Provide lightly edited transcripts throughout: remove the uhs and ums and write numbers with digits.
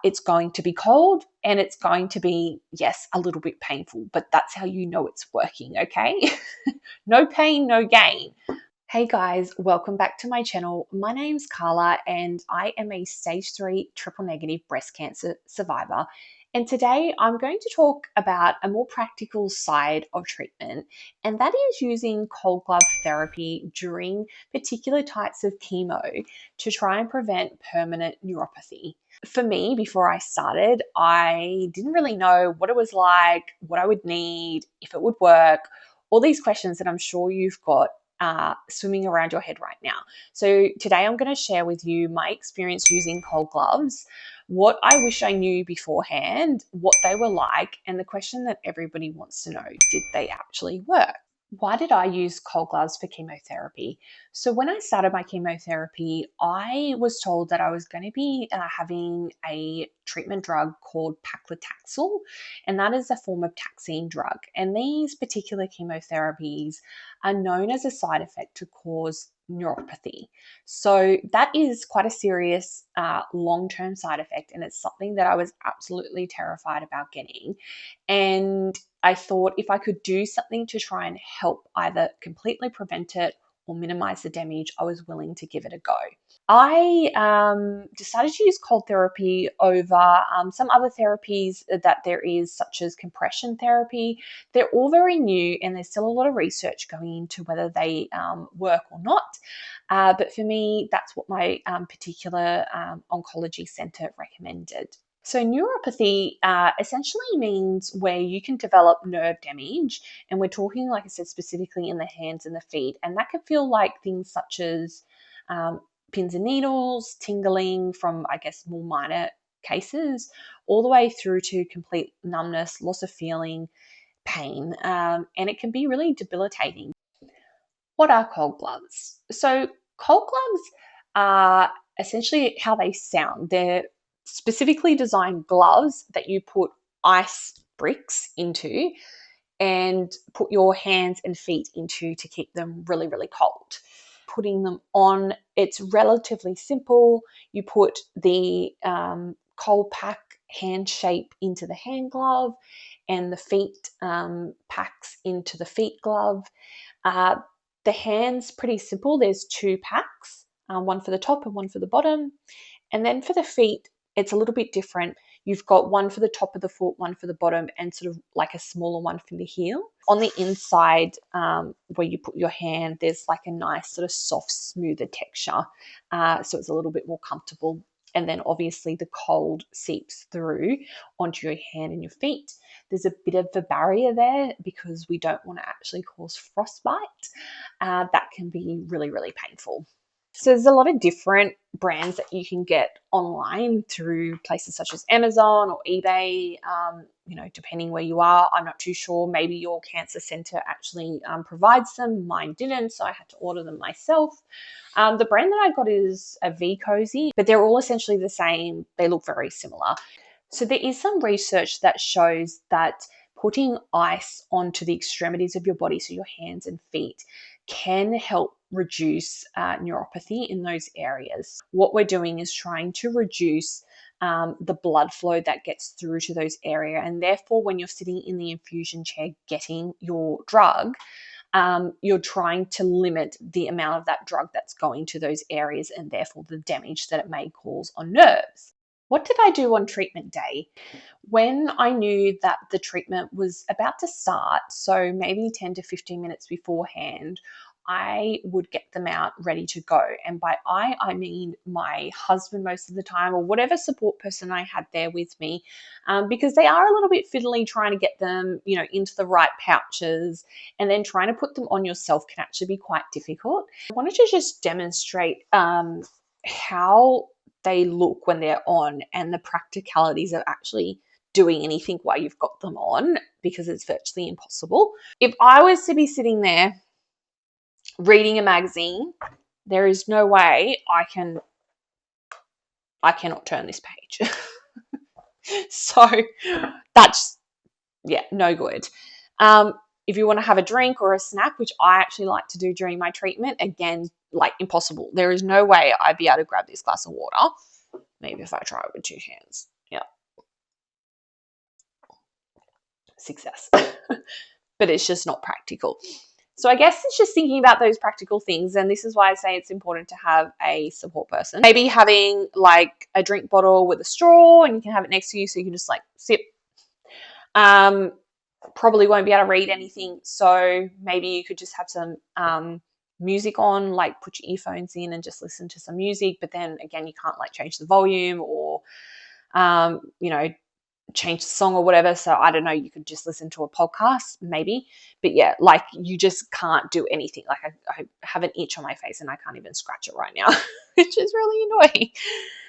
It's going to be cold and it's going to be, yes, a little bit painful, but that's how you know it's working, okay? No pain, no gain. Hey guys, welcome back to my channel. My name's Carla and I am a stage 3 triple negative breast cancer survivor. And today I'm going to talk about a more practical side of treatment, and that is using cold glove therapy during particular types of chemo to try and prevent permanent neuropathy. For me, before I started, I didn't really know what it was like, what I would need, if it would work, all these questions that I'm sure you've got swimming around your head right now. So today I'm going to share with you my experience using cold gloves, what I wish I knew beforehand, what they were like, and the question that everybody wants to know, did they actually work? Why did I use cold gloves for chemotherapy? So when I started my chemotherapy, I was told that I was going to be having a treatment drug called paclitaxel, and that is a form of taxane drug. And these particular chemotherapies are known as a side effect to cause neuropathy. So that is quite a serious long-term side effect, and it's something that I was absolutely terrified about getting. And I thought if I could do something to try and help either completely prevent it or minimize the damage, I was willing to give it a go. I decided to use cold therapy over some other therapies that there is, such as compression therapy. They're all very new and there's still a lot of research going into whether they work or not. But for me, that's what my particular oncology center recommended. So neuropathy essentially means where you can develop nerve damage, and we're talking, like I said, specifically in the hands and the feet, and that can feel like things such as pins and needles, tingling from, I guess, more minor cases, all the way through to complete numbness, loss of feeling, pain, and it can be really debilitating. What are cold gloves? So cold gloves are essentially how they sound. They're specifically designed gloves that you put ice bricks into and put your hands and feet into to keep them really, really cold. Putting them on, it's relatively simple. You put the cold pack hand shape into the hand glove and the feet packs into the feet glove. The hands, pretty simple. There's 2 packs, one for the top and one for the bottom. And then for the feet, it's a little bit different. You've got one for the top of the foot, one for the bottom, and sort of like a smaller one for the heel. On the inside, where you put your hand, there's like a nice sort of soft, smoother texture. So it's a little bit more comfortable. And then obviously the cold seeps through onto your hand and your feet. There's a bit of a barrier there because we don't want to actually cause frostbite. That can be really, really painful. So there's a lot of different brands that you can get online through places such as Amazon or eBay, depending where you are. I'm not too sure. Maybe your cancer center actually provides them. Mine didn't, so I had to order them myself. The brand that I got is a V-Cozy, but they're all essentially the same. They look very similar. So there is some research that shows that putting ice onto the extremities of your body, so your hands and feet, can help reduce neuropathy in those areas. What we're doing is trying to reduce the blood flow that gets through to those areas, and therefore when you're sitting in the infusion chair getting your drug, you're trying to limit the amount of that drug that's going to those areas and therefore the damage that it may cause on nerves. What did I do on treatment day? When I knew that the treatment was about to start, so maybe 10 to 15 minutes beforehand, I would get them out ready to go. And by I mean my husband most of the time, or whatever support person I had there with me, because they are a little bit fiddly trying to get them, into the right pouches, and then trying to put them on yourself can actually be quite difficult. I wanted to just demonstrate how they look when they're on and the practicalities of actually doing anything while you've got them on, because it's virtually impossible. If I was to be sitting there reading a magazine, there is no way I cannot turn this page. So that's, no good. If you want to have a drink or a snack, which I actually like to do during my treatment, again, like impossible. There is no way I'd be able to grab this glass of water. Maybe if I try it with 2 hands. Yeah, success. But it's just not practical. So I guess it's just thinking about those practical things. And this is why I say it's important to have a support person. Maybe having like a drink bottle with a straw and you can have it next to you so you can just like sip. Probably won't be able to read anything. So maybe you could just have some music on, like put your earphones in and just listen to some music. But then again, you can't like change the volume or, you know, change the song or whatever. So I don't know, you could just listen to a podcast maybe. But yeah, like you just can't do anything. Like I have an itch on my face and I can't even scratch it right now, which is really annoying.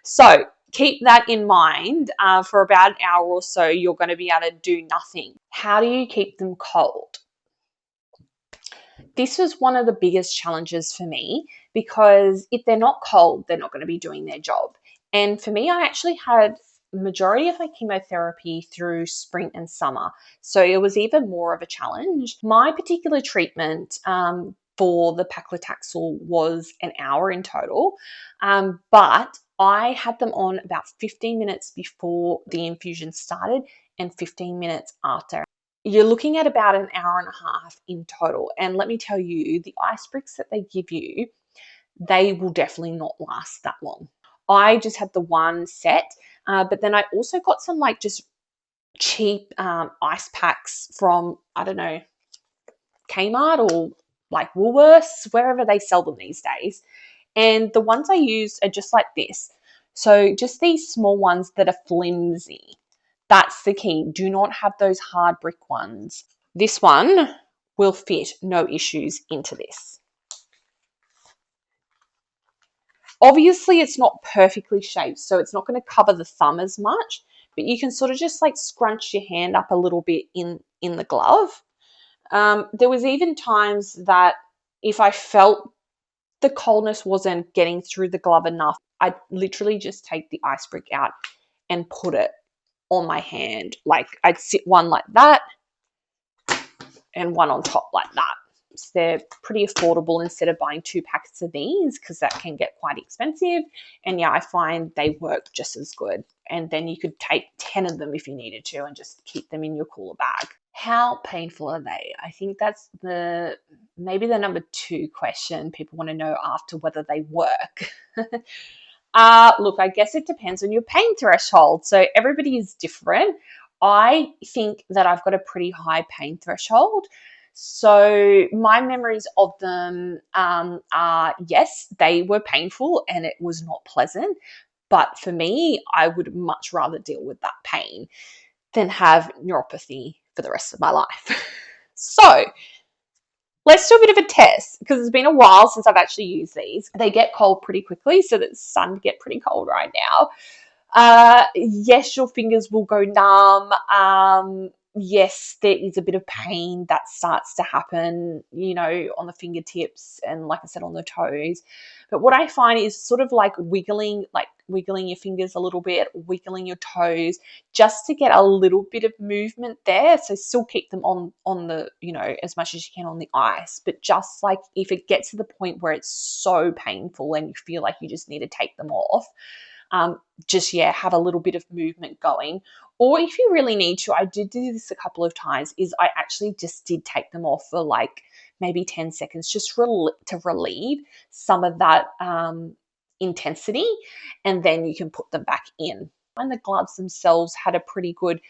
So keep that in mind. For about an hour or so, you're going to be able to do nothing. How do you keep them cold? This was one of the biggest challenges for me because if they're not cold, they're not going to be doing their job. And for me, I actually had majority of my chemotherapy through spring and summer. So it was even more of a challenge. My particular treatment for the paclitaxel was an hour in total, but I had them on about 15 minutes before the infusion started and 15 minutes after. You're looking at about an hour and a half in total. And let me tell you, the ice bricks that they give you, they will definitely not last that long. I just had the one set, but then I also got some like just cheap ice packs from, I don't know, Kmart or like Woolworths, wherever they sell them these days. And the ones I used are just like this. So just these small ones that are flimsy. That's the key. Do not have those hard brick ones. This one will fit no issues into this. Obviously, it's not perfectly shaped, so it's not going to cover the thumb as much, but you can sort of just like scrunch your hand up a little bit in the glove. There was even times that if I felt the coldness wasn't getting through the glove enough, I'd literally just take the ice brick out and put it on my hand. Like I'd sit one like that and one on top like that. So they're pretty affordable instead of buying 2 packets of these because that can get quite expensive. And yeah, I find they work just as good. And then you could take 10 of them if you needed to and just keep them in your cooler bag. How painful are they? I think that's maybe the number 2 question people want to know after whether they work. Look, I guess it depends on your pain threshold. So everybody is different. I think that I've got a pretty high pain threshold. So my memories of them are, yes, they were painful and it was not pleasant. But for me, I would much rather deal with that pain than have neuropathy for the rest of my life. So let's do a bit of a test because it's been a while since I've actually used these. They get cold pretty quickly, so it's starting to get pretty cold right now. Yes, your fingers will go numb. Yes, there is a bit of pain that starts to happen, you know, on the fingertips and, like I said, on the toes. But what I find is sort of like wiggling your fingers a little bit, wiggling your toes, just to get a little bit of movement there. So still keep them on the, you know, as much as you can on the ice. But just like if it gets to the point where it's so painful and you feel like you just need to take them off, have a little bit of movement going. Or if you really need to, I did do this a couple of times, is I actually just did take them off for like maybe 10 seconds just to relieve some of that intensity, and then you can put them back in. And the gloves themselves had a pretty good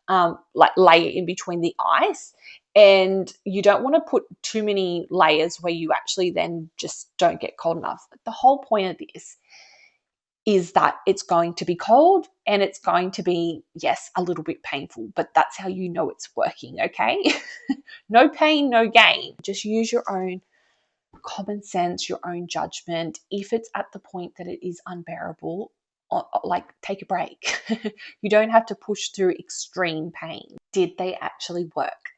like layer in between the ice, and you don't want to put too many layers where you actually then just don't get cold enough. The whole point of this is that it's going to be cold and it's going to be, yes, a little bit painful, but that's how you know it's working, okay? No pain, no gain. Just use your own common sense, your own judgment. If it's at the point that it is unbearable, like take a break. You don't have to push through extreme pain. Did they actually work?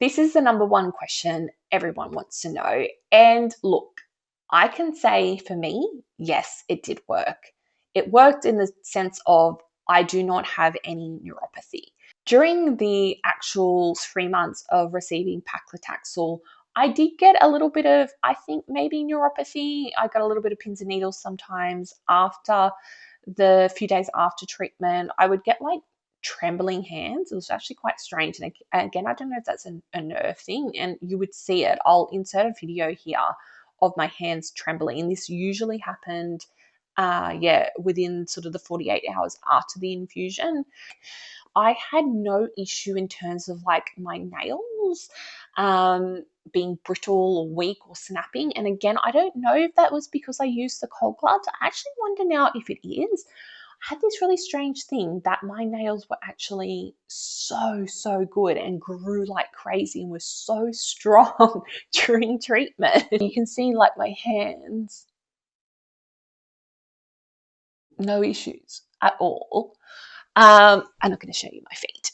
This is the number 1 question everyone wants to know. And look, I can say for me, yes, it did work. It worked in the sense of I do not have any neuropathy. During the actual 3 months of receiving paclitaxel, I did get a little bit of, I think maybe neuropathy. I got a little bit of pins and needles sometimes after the few days after treatment, I would get like trembling hands. It was actually quite strange. And again, I don't know if that's a nerve thing, and you would see it. I'll insert a video here of my hands trembling. And this usually happened, within sort of the 48 hours after the infusion. I had no issue in terms of like my nails being brittle or weak or snapping. And again, I don't know if that was because I used the cold gloves. I actually wonder now if it is. I had this really strange thing that my nails were actually so good and grew like crazy and were so strong during treatment. You can see like my hands, no issues at all. I'm not going to show you my feet.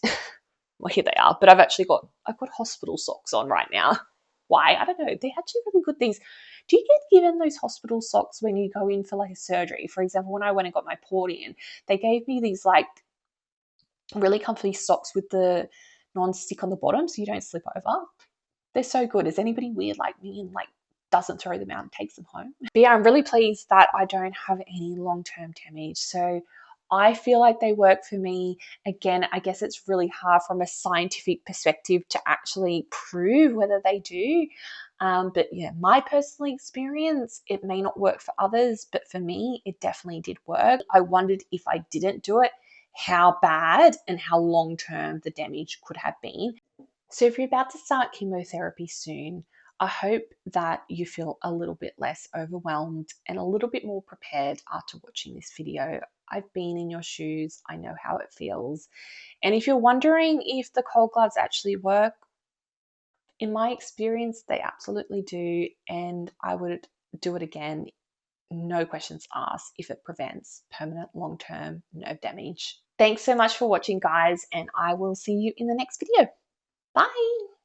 Well, here they are, but I've got hospital socks on right now. Why? I don't know. They're actually really good things. Do you get given those hospital socks when you go in for like a surgery? For example, when I went and got my port in, they gave me these like really comfy socks with the non-stick on the bottom so you don't slip over. They're so good. Is anybody weird like me and like doesn't throw them out and takes them home? But yeah, I'm really pleased that I don't have any long-term damage. So I feel like they work for me. Again, I guess it's really hard from a scientific perspective to actually prove whether they do. But yeah, my personal experience, it may not work for others, but for me, it definitely did work. I wondered if I didn't do it, how bad and how long-term the damage could have been. So if you're about to start chemotherapy soon, I hope that you feel a little bit less overwhelmed and a little bit more prepared after watching this video. I've been in your shoes, I know how it feels. And if you're wondering if the cold gloves actually work, in my experience, they absolutely do. And I would do it again, no questions asked, if it prevents permanent long-term nerve damage. Thanks so much for watching, guys, and I will see you in the next video. Bye.